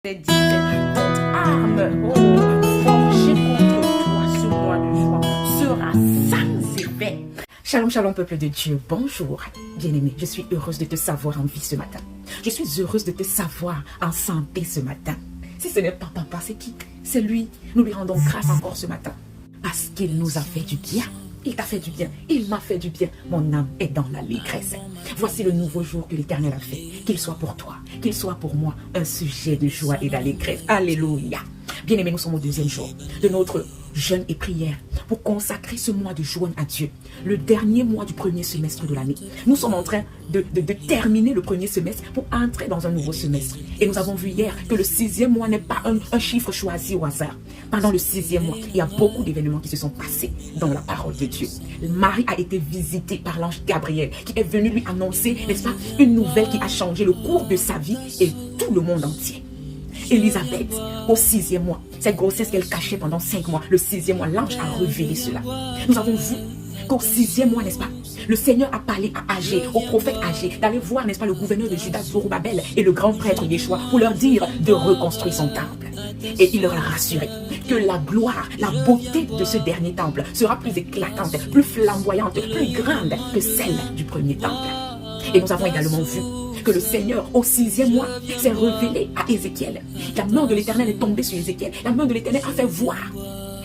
Dit toute arme forgée contre toi ce mois de juin sera sans effet. Shalom, shalom peuple de Dieu, bonjour. Bien-aimé, je suis heureuse de te savoir en vie ce matin. Je suis heureuse de te savoir en santé ce matin. Si ce n'est pas papa, c'est qui? C'est lui. Nous lui rendons grâce encore ce matin. Parce qu'il nous a fait du bien. Il t'a fait du bien, il m'a fait du bien. Mon âme est dans l'allégresse. Voici le nouveau jour que l'Éternel a fait. Qu'il soit pour toi, qu'il soit pour moi, un sujet de joie et d'allégresse. Alléluia. Bien-aimés, nous sommes au deuxième jour de notre jeûne et prière pour consacrer ce mois de juin à Dieu. Le dernier mois du premier semestre de l'année. Nous sommes en train de terminer le premier semestre pour entrer dans un nouveau semestre. Et nous avons vu hier que le 6e mois n'est pas un chiffre choisi au hasard. Pendant le 6e mois, il y a beaucoup d'événements qui se sont passés dans la parole de Dieu. Marie a été visitée par l'ange Gabriel qui est venu lui annoncer, n'est-ce pas, une nouvelle qui a changé le cours de sa vie et tout le monde entier. Élisabeth, au 6e mois, cette grossesse qu'elle cachait pendant 5 mois, le 6e mois, l'ange a révélé cela. Nous avons vu qu'au 6e mois, n'est-ce pas, le Seigneur a parlé à Agé, au prophète Agé, d'aller voir, n'est-ce pas, le gouverneur de Juda, Zorobabel, et le grand prêtre Yeshua, pour leur dire de reconstruire son temple. Et il leur a rassuré que la gloire, la beauté de ce dernier temple sera plus éclatante, plus flamboyante, plus grande que celle du premier temple. Et nous avons également vu que le Seigneur, au 6e mois, s'est révélé à Ézéchiel. La main de l'Éternel est tombée sur Ézéchiel. La main de l'Éternel a fait voir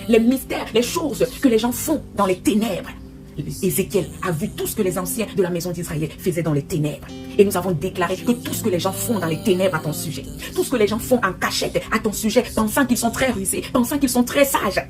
les mystères, les choses que les gens font dans les ténèbres. Ézéchiel a vu tout ce que les anciens de la maison d'Israël faisaient dans les ténèbres. Et nous avons déclaré que tout ce que les gens font dans les ténèbres à ton sujet, tout ce que les gens font en cachette à ton sujet, pensant qu'ils sont très rusés, pensant qu'ils sont très sages,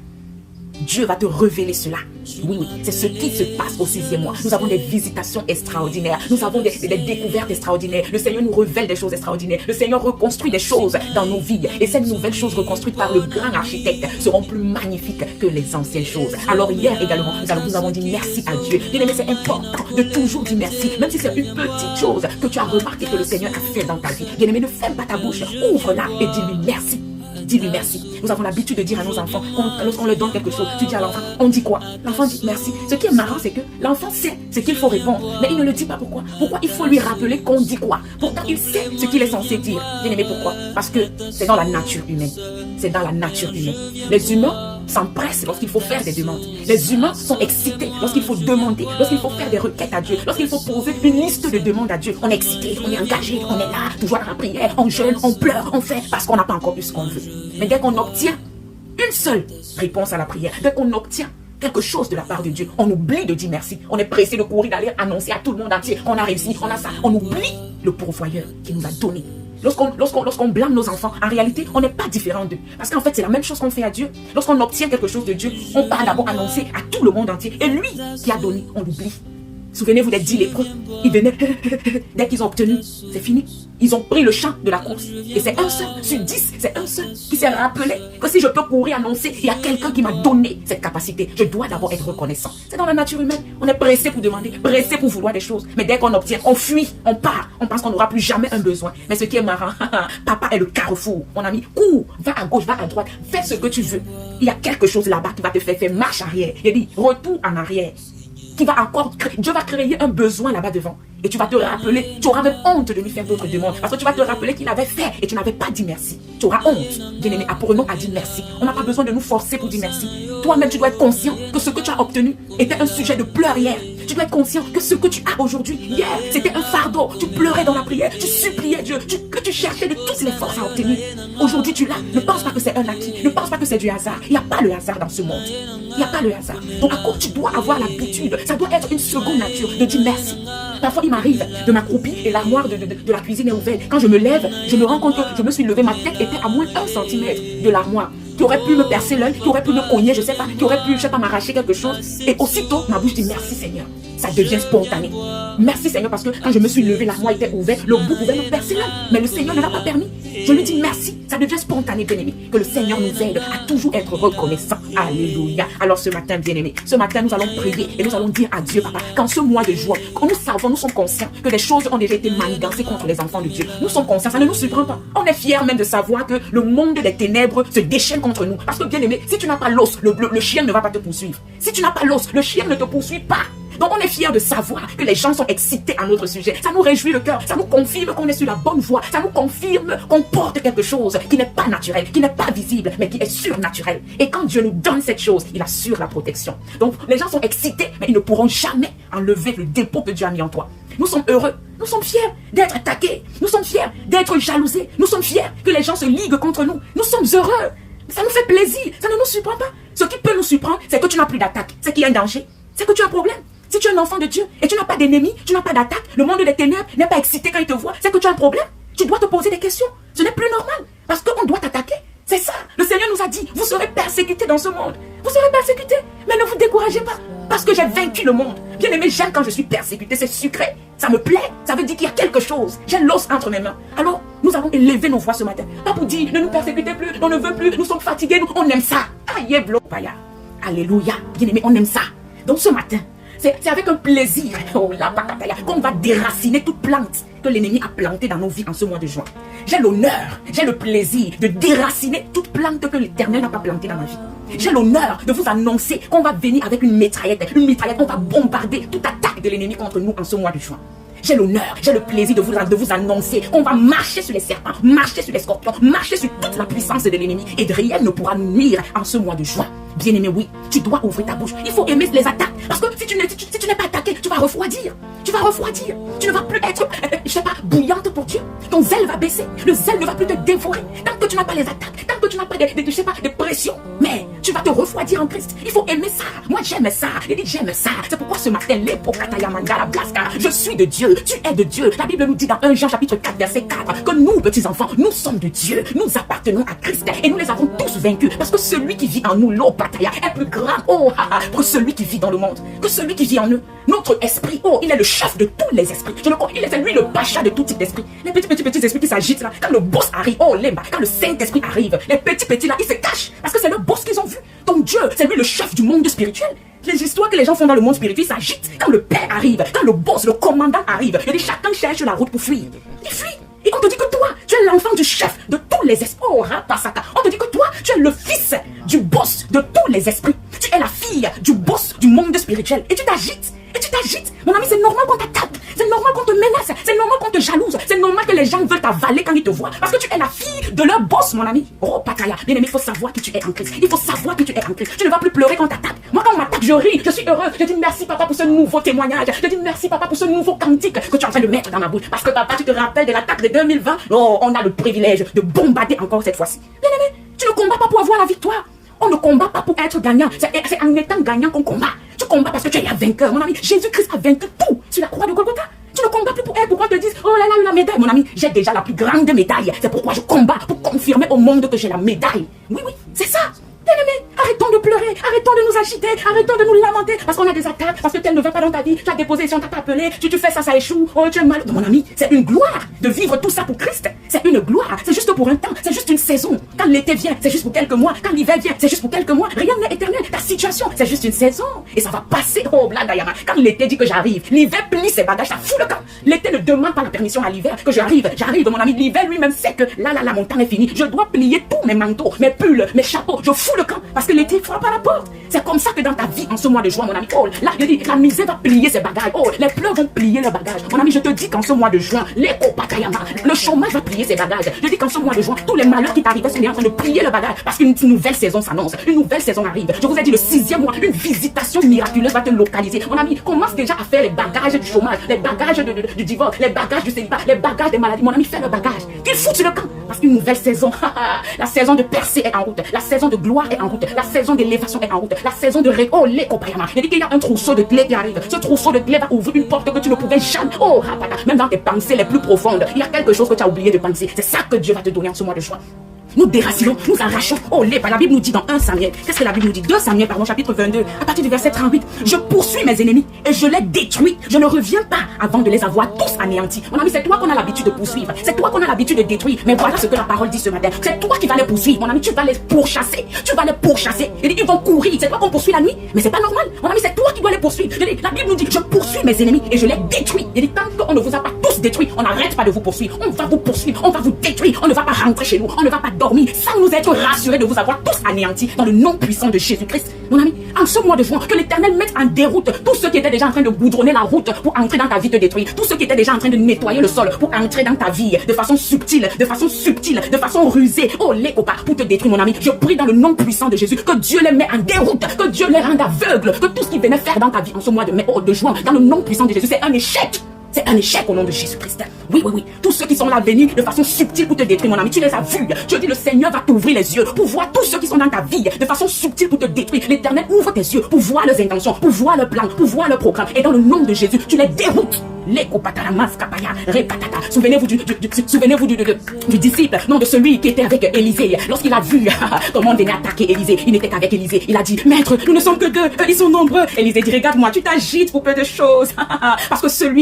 Dieu va te révéler cela. Oui, c'est ce qui se passe au 6e mois. Nous avons des visitations extraordinaires. Nous avons des découvertes extraordinaires. Le Seigneur nous révèle des choses extraordinaires. Le Seigneur reconstruit des choses dans nos vies. Et ces nouvelles choses reconstruites par le grand architecte seront plus magnifiques que les anciennes choses. Alors hier également, nous avons dit merci à Dieu. Bien aimé, c'est important de toujours dire merci. Même si c'est une petite chose que tu as remarqué que le Seigneur a fait dans ta vie. Bien aimé, ne ferme pas ta bouche. Ouvre-la et dis-lui merci. Dis-lui merci. Nous avons l'habitude de dire à nos enfants, lorsqu'on leur donne quelque chose, tu dis à l'enfant, on dit quoi? L'enfant dit merci. Ce qui est marrant, c'est que l'enfant sait ce qu'il faut répondre, mais il ne le dit pas pourquoi. Pourquoi il faut lui rappeler qu'on dit quoi? Pourtant, il sait ce qu'il est censé dire. Bien aimé, pourquoi? Parce que c'est dans la nature humaine. C'est dans la nature humaine. Les humains s'empressent lorsqu'il faut faire des demandes. Les humains sont excités lorsqu'il faut demander, lorsqu'il faut faire des requêtes à Dieu, lorsqu'il faut poser une liste de demandes à Dieu. On est excité, on est engagé, on est là, toujours à la prière, on jeûne, on pleure, on fait, parce qu'on n'a pas encore eu ce qu'on veut. Mais dès qu'on obtient une seule réponse à la prière, dès qu'on obtient quelque chose de la part de Dieu, on oublie de dire merci. On est pressé de courir, d'aller annoncer à tout le monde entier qu'on a réussi, on a ça. On oublie le pourvoyeur qui nous a donné. Lorsqu'on blâme nos enfants, en réalité, on n'est pas différent d'eux. Parce qu'en fait, c'est la même chose qu'on fait à Dieu. Lorsqu'on obtient quelque chose de Dieu, on part d'abord annoncer à tout le monde entier. Et lui qui a donné, on l'oublie. Souvenez-vous des 10 lépreux. Ils venaient, dès qu'ils ont obtenu, c'est fini. Ils ont pris le champ de la course. Et c'est un seul, sur 10, c'est un seul qui s'est rappelé que si je peux courir, annoncer, il y a quelqu'un qui m'a donné cette capacité. Je dois d'abord être reconnaissant. C'est dans la nature humaine. On est pressé pour demander, pressé pour vouloir des choses. Mais dès qu'on obtient, on fuit, on part. On pense qu'on n'aura plus jamais un besoin. Mais ce qui est marrant, papa est le carrefour. Mon ami, cours, va à gauche, va à droite, fais ce que tu veux. Il y a quelque chose là-bas qui va te faire marche arrière. Il dit, retour en arrière. Qui va encore Dieu va créer un besoin là-bas devant. Et tu vas te rappeler, tu auras même honte de lui faire d'autres demandes. Parce que tu vas te rappeler qu'il avait fait et tu n'avais pas dit merci. Tu auras honte. Bien-aimé, apprenons à dire merci. On n'a pas besoin de nous forcer pour dire merci. Toi-même, tu dois être conscient que ce que tu as obtenu était un sujet de pleurs hier. Tu dois être conscient que ce que tu as aujourd'hui, hier, c'était un fardeau. Tu pleurais dans la prière, tu suppliais Dieu, que tu cherchais de toutes les forces à obtenir. Aujourd'hui, tu l'as. Ne pense pas que c'est un acquis. Ne pense pas que c'est du hasard. Il n'y a pas le hasard dans ce monde. Il n'y a pas le hasard. Donc, à quoi tu dois avoir l'habitude, ça doit être une seconde nature de dire merci. Parfois, il m'arrive de m'accroupir et l'armoire de la cuisine est ouverte. Quand je me lève, je me rends compte que je me suis levée, ma tête était à moins d'1 centimètre de l'armoire. Qui aurait pu me percer l'œil, qui aurait pu me cogner, je sais pas, qui aurait pu, je sais pas, m'arracher quelque chose. Et aussitôt, ma bouche dit merci Seigneur. Ça devient spontané. Merci Seigneur parce que quand je me suis levée, l'armoire était ouverte, le bout pouvait me percer l'œil. Mais le Seigneur ne l'a pas permis. Je lui dis merci. Ça devient spontané, bien-aimé. Que le Seigneur nous aide à toujours être reconnaissant. Alléluia. Alors ce matin, bien-aimé, ce matin, nous allons prier et nous allons dire à Dieu, papa, qu'en ce mois de juin, quand nous savons, nous sommes conscients que des choses ont déjà été manigancées contre les enfants de Dieu. Nous sommes conscients, ça ne nous surprend pas. On est fiers même de savoir que le monde des ténèbres se déchaîne contre nous. Parce que, bien-aimé, si tu n'as pas l'os, le chien ne va pas te poursuivre. Si tu n'as pas l'os, le chien ne te poursuit pas. Donc on est fiers de savoir que les gens sont excités à notre sujet. Ça nous réjouit le cœur, ça nous confirme qu'on est sur la bonne voie, ça nous confirme qu'on porte quelque chose qui n'est pas naturel, qui n'est pas visible, mais qui est surnaturel. Et quand Dieu nous donne cette chose, il assure la protection. Donc les gens sont excités, mais ils ne pourront jamais enlever le dépôt que Dieu a mis en toi. Nous sommes heureux, nous sommes fiers d'être attaqués, nous sommes fiers d'être jalousés, nous sommes fiers que les gens se liguent contre nous. Nous sommes heureux, ça nous fait plaisir, ça ne nous surprend pas. Ce qui peut nous surprendre, c'est que tu n'as plus d'attaque, c'est qu'il y a un danger, c'est que tu as un problème. Si tu es un enfant de Dieu et tu n'as pas d'ennemi, tu n'as pas d'attaque, le monde des ténèbres n'est pas excité quand il te voit, c'est que tu as un problème. Tu dois te poser des questions, ce n'est plus normal, parce qu'on doit t'attaquer. C'est ça, le Seigneur nous a dit, vous serez persécutés dans ce monde, vous serez persécutés, mais ne vous découragez pas, parce que j'ai vaincu le monde. Bien aimé, j'aime quand je suis persécuté, c'est sucré, ça me plaît, ça veut dire qu'il y a quelque chose, j'ai l'os entre mes mains. Alors, nous allons élever nos voix ce matin, pas pour dire, ne nous persécutez plus, on ne veut plus, nous sommes fatigués, nous, on aime ça. Aïe, alléluia, bien aimé, on aime ça. Donc ce matin, c'est avec un plaisir qu'on va déraciner toute plante que l'ennemi a plantée dans nos vies en ce mois de juin. J'ai l'honneur, j'ai le plaisir de déraciner toute plante que l'Éternel n'a pas plantée dans ma vie. J'ai l'honneur de vous annoncer qu'on va venir avec une mitraillette, on va bombarder toute attaque de l'ennemi contre nous en ce mois de juin. J'ai l'honneur, j'ai le plaisir de vous annoncer qu'on va marcher sur les serpents, marcher sur les scorpions, marcher sur toute la puissance de l'ennemi et rien ne pourra nous nuire en ce mois de juin. Bien aimé, oui, tu dois ouvrir ta bouche. Il faut aimer les attaques parce que si tu n'es pas attaqué, tu vas refroidir. Tu vas refroidir. Tu ne vas plus être, je sais pas, bouillante pour Dieu. Ton zèle va baisser. Le zèle ne va plus te dévorer. Tant que tu n'as pas les attaques, tant que tu n'as pas de pression, mais tu vas te refroidir en Christ. Il faut aimer ça. Moi, j'aime ça. Il dit, j'aime ça. C'est pourquoi ce matin, je suis de Dieu. Tu es de Dieu. La Bible nous dit dans 1 Jean chapitre 4, verset 4, que nous, petits enfants, nous sommes de Dieu. Nous appartenons à Christ et nous les avons tous vaincus parce que celui qui vit en nous, est plus grand que celui qui vit dans le monde, que celui qui vit en eux. Notre esprit, il est le chef de tous les esprits. Il est lui le pacha de tout type d'esprit. Les petits esprits qui s'agitent là, quand le boss arrive, quand le Saint-Esprit arrive, les petits là, ils se cachent parce que c'est le boss qu'ils ont vu. Donc Dieu, c'est lui le chef du monde spirituel. Les histoires que les gens font dans le monde spirituel s'agitent. Quand le Père arrive, quand le boss, le commandant arrive, il dit chacun cherche la route pour fuir. Il fuit. Et on te dit que toi, tu es l'enfant du chef de tous les esprits. On te dit que toi, tu es le fils du boss de tous les esprits. Tu es la fille du boss du monde spirituel. Et tu t'agites. Mon ami, c'est normal qu'on t'attaque. C'est normal qu'on te menace. C'est normal qu'on te jalouse. C'est normal que les gens veulent t'avaler quand ils te voient. Parce que tu es la fille de leur boss, mon ami. Oh, Pataya. Bien aimé, il faut savoir que tu es en Christ. Il faut savoir que tu es en Christ. Tu ne vas plus pleurer quand on t'attaque. Moi, quand on m'attaque, je ris. Je suis heureux. Je dis merci, papa, pour ce nouveau témoignage. Je dis merci, papa, pour ce nouveau cantique que tu es en train de mettre dans ma bouche. Parce que, papa, tu te rappelles de l'attaque de 2020. Oh, on a le privilège de bombarder encore cette fois-ci. Bien aimé, tu ne combats pas pour avoir la victoire. On ne combat pas pour être gagnant. C'est en étant gagnant qu'on combat. Tu combats parce que tu es un vainqueur, mon ami. Jésus-Christ a vaincu tout sur la croix de Golgotha. Tu ne combats plus pour elle, pourquoi te disent, oh là là, la médaille. Mon ami, j'ai déjà la plus grande médaille. C'est pourquoi je combats pour confirmer au monde que j'ai la médaille. Oui, c'est ça. Bien aimé, arrêtons de pleurer, arrêtons de nous agiter, arrêtons de nous lamenter parce qu'on a des attaques, parce que tel ne va pas dans ta vie, tu as déposé, si on t'a pas appelé, tu fais ça, ça échoue, oh tu es mal. Mon ami, c'est une gloire de vivre tout ça pour Christ. C'est une gloire, c'est juste pour un temps, c'est juste une saison. Quand l'été vient, c'est juste pour quelques mois. Quand l'hiver vient, c'est juste pour quelques mois. Rien n'est éternel. Ta situation, c'est juste une saison et ça va passer. Oh Blandayama, quand l'été dit que j'arrive, l'hiver plie ses bagages, ça fout le camp. L'été ne demande pas la permission à l'hiver que j'arrive, mon ami. L'hiver lui-même sait que là, mon temps est fini. Je dois plier tous mes manteaux, mes pulls, mes chapeaux. Je fous le camp parce que l'été frappe à la porte. C'est comme ça que dans ta vie, en ce mois de juin, mon ami, oh, là, je dis, la misère va plier ses bagages. Oh, les pleurs vont plier leurs bagages. Mon ami, je te dis qu'en ce mois de juin, le chômage va plier ses bagages. Je dis qu'en ce mois de juin, tous les malheurs qui t'arrivaient sont en train de plier le bagage parce qu'une nouvelle saison s'annonce. Une nouvelle saison arrive. Je vous ai dit, le 6e mois, une visitation miraculeuse va te localiser. Mon ami, commence déjà à faire les bagages du chômage, les bagages du divorce, les bagages du célibat, les bagages des maladies. Mon ami, fais le bagage. Qu'il fout sur le camp parce qu'une nouvelle saison, la saison de percée est en route. La saison de gloire est en route. La saison d'élévation est en route. La saison de récoller, compagnon. Il dit qu'il y a un trousseau de clés qui arrive. Ce trousseau de clés va ouvrir une porte que tu ne pouvais jamais. Oh, même dans tes pensées les plus profondes, il y a quelque chose que tu as oublié de penser. C'est ça que Dieu va te donner en ce mois de juin. Nous déracinons, nous arrachons. Oh, la Bible nous dit dans 1 Samuel. Qu'est-ce que la Bible nous dit? 2 Samuel, chapitre 22, à partir du verset 38. Je poursuis mes ennemis et je les détruis. Je ne reviens pas avant de les avoir tous anéantis. Mon ami, c'est toi qu'on a l'habitude de poursuivre. C'est toi qu'on a l'habitude de détruire. Mais voilà ce que la parole dit ce matin. C'est toi qui vas les poursuivre. Mon ami, tu vas les pourchasser. Tu vas les pourchasser. Ils vont courir. C'est toi qu'on poursuit la nuit. Mais c'est pas normal. Mon ami, c'est toi qui dois les poursuivre. La Bible nous dit, je poursuis mes ennemis et je les détruis. Il dit, tant qu'on ne vous a pas tous détruits, on n'arrête pas de vous poursuivre. On va vous poursuivre. On va vous détruire. On ne va pas rentrer chez nous. On ne va pas dormi sans nous être rassurés de vous avoir tous anéantis dans le nom puissant de Jésus-Christ. Mon ami, en ce mois de juin, que l'Éternel mette en déroute tous ceux qui étaient déjà en train de goudronner la route pour entrer dans ta vie te détruire, tous ceux qui étaient déjà en train de nettoyer le sol pour entrer dans ta vie de façon subtile, de façon rusée, oh les copains, pour te détruire mon ami. Je prie dans le nom puissant de Jésus que Dieu les met en déroute, que Dieu les rende aveugles, que tout ce qu'ils venaient faire dans ta vie en ce mois de mai, de juin, dans le nom puissant de Jésus, c'est un échec. C'est un échec au nom de Jésus-Christ. Oui, oui, oui. Tous ceux qui sont là venus de façon subtile pour te détruire, mon ami, tu les as vus. Je dis, le Seigneur va t'ouvrir les yeux pour voir tous ceux qui sont dans ta vie de façon subtile pour te détruire. L'Éternel ouvre tes yeux pour voir leurs intentions, pour voir leurs plans, pour voir leur programme. Et dans le nom de Jésus, tu les déroutes. Souvenez-vous du disciple, non, de celui qui était avec Élisée. Lorsqu'il a vu comment on venait attaquer Élisée, il n'était qu'avec Élisée. Il a dit, maître, nous ne sommes que deux, ils sont nombreux. Élisée dit, regarde-moi, tu t'agites pour peu de choses. Parce que ceux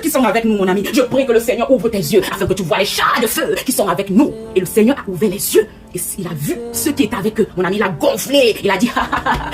qui sont avec nous, mon ami, je prie que le Seigneur ouvre tes yeux afin que tu vois les chars de feu qui sont avec nous. Et le Seigneur a ouvert les yeux. Et il a vu ceux qui étaient avec eux. Mon ami, il a gonflé. Il a dit,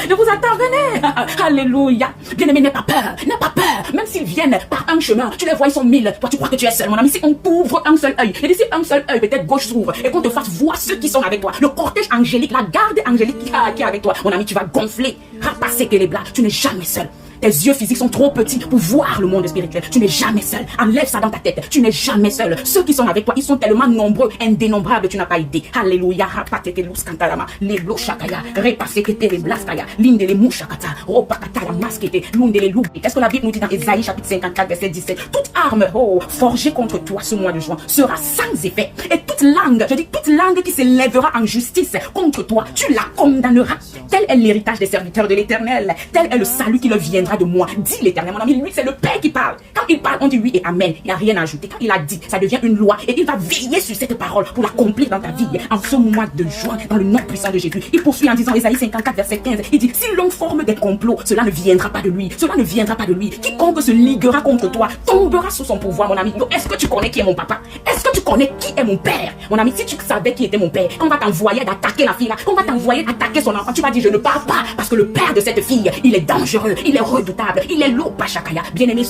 je vous attends, venez. Alléluia. Bien-aimé, n'aie pas peur. N'aie pas peur. Même s'ils viennent par un chemin, tu les vois, ils sont 1000. Toi, tu crois que tu es seul, mon ami. Si on t'ouvre un seul œil, et d'ici un seul œil, peut-être gauche s'ouvre, et qu'on te fasse voir ceux qui sont avec toi, le cortège angélique, la garde angélique qui est avec toi, mon ami, tu vas gonfler. Rapasser que les blagues. Tu n'es jamais seul. Tes yeux physiques sont trop petits pour voir le monde spirituel. Tu n'es jamais seul. Enlève ça dans ta tête. Tu n'es jamais seul. Ceux qui sont avec toi, ils sont tellement nombreux, indénombrables, tu n'as pas idée. Alléluia. Rapatete luskantalama. Lelo shakaya. Repasekete les blaskaya. Linde les mouchakata. Ropakata la maskete. Lunde les loups. Qu'est-ce que la Bible nous dit dans Ésaïe chapitre 54, verset 17? Toute arme, forgée contre toi ce mois de juin sera sans effet. Et toute langue, je dis toute langue qui s'élèvera en justice contre toi, tu la condamneras. Tel est l'héritage des serviteurs de l'Éternel. Tel est le salut qui leur viendra de moi, dit l'Éternel. Mon ami, lui, c'est le Père qui parle. Quand il parle, on dit oui et amen. Il n'y a rien à ajouter. Quand il a dit, ça devient une loi. Et il va veiller sur cette parole pour l'accomplir dans ta vie. En ce mois de juin, dans le nom puissant de Jésus. Il poursuit en disant, Ésaïe 54, verset 15. Il dit, si l'on forme des complots, cela ne viendra pas de lui. Cela ne viendra pas de lui. Quiconque se liguera contre toi tombera sous son pouvoir, mon ami. Est-ce que tu connais qui est mon papa? Est-ce que tu connais qui est mon père? Mon ami, si tu savais qui était mon père, quand on va t'envoyer d'attaquer la fille là, quand on va t'envoyer d'attaquer son enfant, tu vas dire, je ne parle pas. Parce que le père de cette fille, il est dangereux, il est redoutable, il est lourd, Pachakaya. Bien-aimé,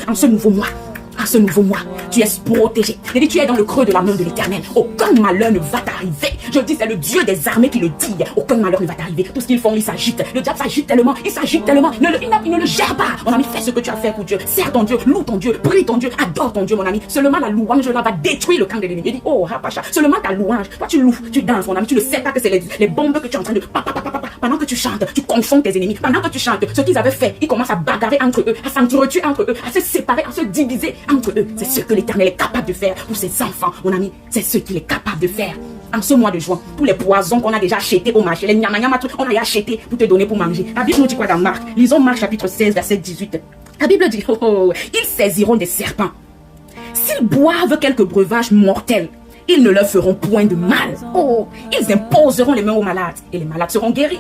en ce nouveau mois, en ce nouveau mois, tu es protégé. Je dis, tu es dans le creux de la main de l'Éternel. Aucun malheur ne va t'arriver. Je dis, c'est le Dieu des armées qui le dit. Aucun malheur ne va t'arriver. Tout ce qu'ils font, ils s'agitent. Le diable s'agite tellement, il s'agite tellement. Il ne le gère pas. Mon ami, fais ce que tu as fait pour Dieu. Sers ton Dieu, loue ton Dieu, prie ton Dieu, adore ton Dieu, mon ami. Seulement la louange là va détruire le camp de l'ennemi. Il dit, oh, Rapacha, seulement ta louange. Toi, tu loues, tu danses, mon ami. Tu ne sais pas que c'est les bombes que tu es en train de... Pendant que tu chantes, tu confonds tes ennemis. Pendant que tu chantes, ce qu'ils avaient fait, ils commencent à bagarrer entre eux, à s'entretuer entre eux, à se séparer, à se diviser entre eux. C'est ce que l'Éternel est capable de faire pour ses enfants, mon ami. C'est ce qu'il est capable de faire. En ce mois de juin, tous les poisons qu'on a déjà achetés au marché, les nyama trucs, on a acheté pour te donner pour manger. La Bible nous dit quoi dans Marc? Lisons Marc chapitre 16, verset 18. La Bible dit, ils saisiront des serpents. S'ils boivent quelques breuvages mortels, ils ne leur feront point de mal. Ils imposeront les mains aux malades et les malades seront guéris.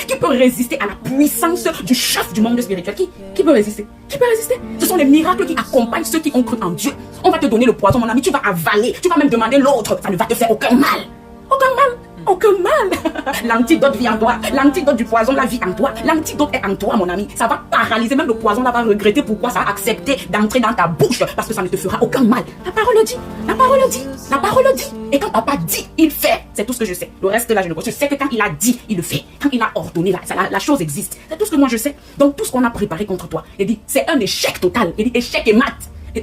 Qui peut résister à la puissance du chef du monde spirituel? Qui peut résister? Qui peut résister? Ce sont les miracles qui accompagnent ceux qui ont cru en Dieu. On va te donner le poison, mon ami, tu vas avaler. Tu vas même demander l'autre. Ça ne va te faire aucun mal. Aucun mal. Aucun mal. L'antidote vit en toi. L'antidote du poison, la vie en toi. L'antidote est en toi, mon ami. Ça va paralyser. Même le poison, là, va regretter pourquoi ça a accepté d'entrer dans ta bouche. Parce que ça ne te fera aucun mal. La parole le dit. La parole le dit. La parole le dit. Et quand papa dit, il fait. C'est tout ce que je sais. Le reste, là, je ne sais. Je sais que quand il a dit, il le fait. Quand il a ordonné, là, la chose existe. C'est tout ce que moi, je sais. Donc, tout ce qu'on a préparé contre toi, il dit, c'est un échec total. Il dit, échec et mat.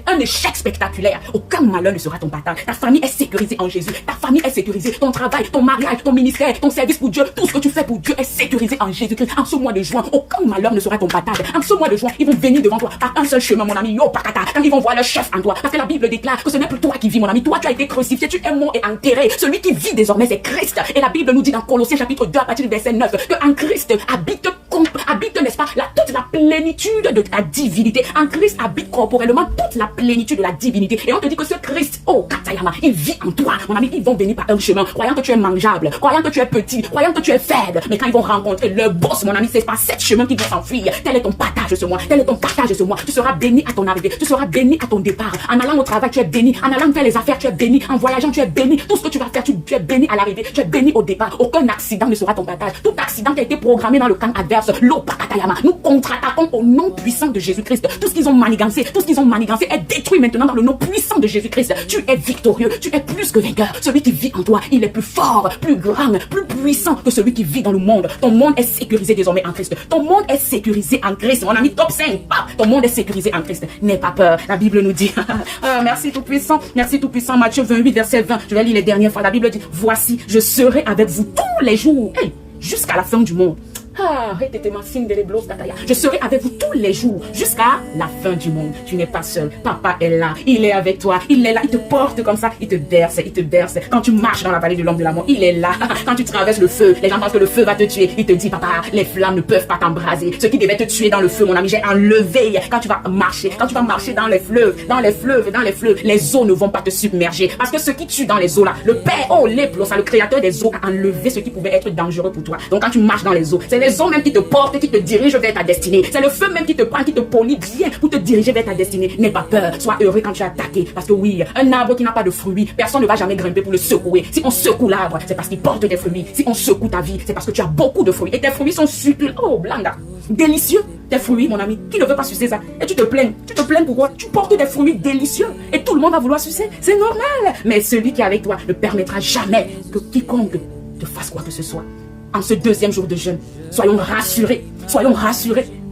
Un échec spectaculaire. Aucun malheur ne sera ton partage. Ta famille est sécurisée en Jésus. Ta famille est sécurisée. Ton travail, ton mariage, ton ministère, ton service pour Dieu, tout ce que tu fais pour Dieu est sécurisé en Jésus-Christ. En ce mois de juin, aucun malheur ne sera ton partage. En ce mois de juin, ils vont venir devant toi par un seul chemin, mon ami. Yo, pakata. Quand ils vont voir le chef en toi. Parce que la Bible déclare que ce n'est plus toi qui vis, mon ami. Toi, tu as été crucifié. Tu es mort et enterré. Celui qui vit désormais, c'est Christ. Et la Bible nous dit dans Colossiens chapitre 2 à partir du verset 9 que en Christ habite, n'est-ce pas, toute la plénitude de la divinité. En Christ habite corporellement toute la plénitude de la divinité. Et on te dit que ce Christ, Katayama, il vit en toi. Mon ami, ils vont venir par un chemin, croyant que tu es mangeable, croyant que tu es petit, croyant que tu es faible. Mais quand ils vont rencontrer leur boss, mon ami, c'est par cette chemin qu'ils vont s'enfuir. Tel est ton partage ce mois. Tel est ton partage ce mois. Tu seras béni à ton arrivée. Tu seras béni à ton départ. En allant au travail, tu es béni. En allant faire les affaires, tu es béni. En voyageant, tu es béni. Tout ce que tu vas faire, tu es béni à l'arrivée. Tu es béni au départ. Aucun accident ne sera ton partage. Tout accident qui a été programmé dans le camp adverse force. Nous contre-attaquons au nom puissant de Jésus-Christ. Tout ce qu'ils ont manigancé est détruit maintenant dans le nom puissant de Jésus-Christ. Tu es victorieux, tu es plus que vainqueur. Celui qui vit en toi, il est plus fort, plus grand, plus puissant que celui qui vit dans le monde. Ton monde est sécurisé désormais en Christ. Ton monde est sécurisé en Christ. Mon ami, top 5. Ton monde est sécurisé en Christ. N'aie pas peur. La Bible nous dit, merci Tout-Puissant, Matthieu 28, verset 20. Je vais lire les dernières fois. La Bible dit, voici, je serai avec vous tous les jours, jusqu'à la fin du monde. Je serai avec vous tous les jours jusqu'à la fin du monde. Tu n'es pas seul. Papa est là. Il est avec toi. Il est là. Il te porte comme ça. Il te berce. Il te berce. Quand tu marches dans la vallée de l'ombre de la mort, il est là. Quand tu traverses le feu, les gens pensent que le feu va te tuer. Il te dit, papa, les flammes ne peuvent pas t'embraser. Ce qui devait te tuer dans le feu, mon ami, j'ai enlevé. Quand tu vas marcher dans les fleuves, les eaux ne vont pas te submerger. Parce que ce qui tue dans les eaux là, le Père, le Créateur des eaux a enlevé ce qui pouvait être dangereux pour toi. Donc quand tu marches dans les eaux, c'est les eaux même qui te portent et qui te dirigent vers ta destinée. C'est le feu même qui te prend, qui te polie bien pour te diriger vers ta destinée. N'aie pas peur, sois heureux quand tu es attaqué. Parce que oui, un arbre qui n'a pas de fruits, personne ne va jamais grimper pour le secouer. Si on secoue l'arbre, c'est parce qu'il porte des fruits. Si on secoue ta vie, c'est parce que tu as beaucoup de fruits. Et tes fruits sont succulents. Oh, blanda, délicieux. Tes fruits, mon ami, qui ne veut pas sucer ça? Et tu te plains. Tu te plains pourquoi? Tu portes des fruits délicieux. Et tout le monde va vouloir sucer. C'est normal. Mais celui qui est avec toi ne permettra jamais que quiconque te fasse quoi que ce soit. En ce deuxième jour de jeûne, soyons rassurés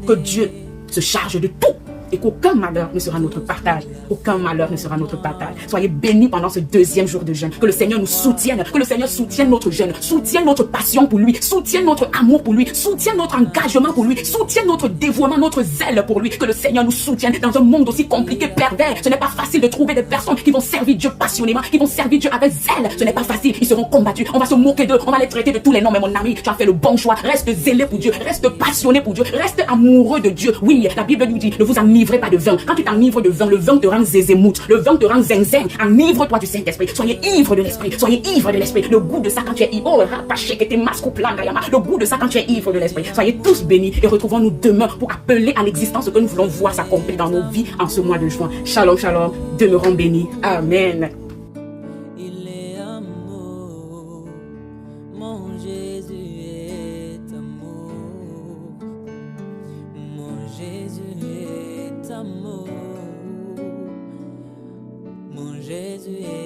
que Dieu se charge de tout et qu'aucun malheur ne sera notre partage. Aucun malheur ne sera notre partage. Soyez bénis pendant ce deuxième jour de jeûne. Que le Seigneur nous soutienne, que le Seigneur soutienne notre jeûne, soutienne notre passion pour lui, soutienne notre amour pour lui, soutienne notre engagement pour lui, soutienne notre dévouement, notre zèle pour lui. Que le Seigneur nous soutienne dans un monde aussi compliqué, pervers. Ce n'est pas facile de trouver des personnes qui vont servir Dieu passionnément, qui vont servir Dieu avec zèle. Ce n'est pas facile. Ils seront combattus. On va se moquer d'eux. On va les traiter de tous les noms. Mais mon ami, tu as fait le bon choix. Reste zélé pour Dieu. Reste passionné pour Dieu. Reste amoureux de Dieu. Oui, la Bible nous dit, ne vous enivrez pas de vin. Quand tu t'enivres de vin, le vin te rend zézémout. Le vin te rend zinzin. Enivre-toi du Saint-Esprit. Soyez ivre de l'Esprit. Soyez ivre de l'Esprit. Le goût de ça quand tu es ivre. Oh, rapaché, que t'es masque plan d'ayama. Le goût de ça quand tu es ivre de l'Esprit. Soyez tous bénis et retrouvons-nous demain pour appeler à l'existence ce que nous voulons voir s'accomplir dans nos vies en ce mois de juin. Shalom, shalom. Demeurons bénis. Amen. Il est amour. Mon Jésus est amour. Mon Jésus est amour. Mon Jésus est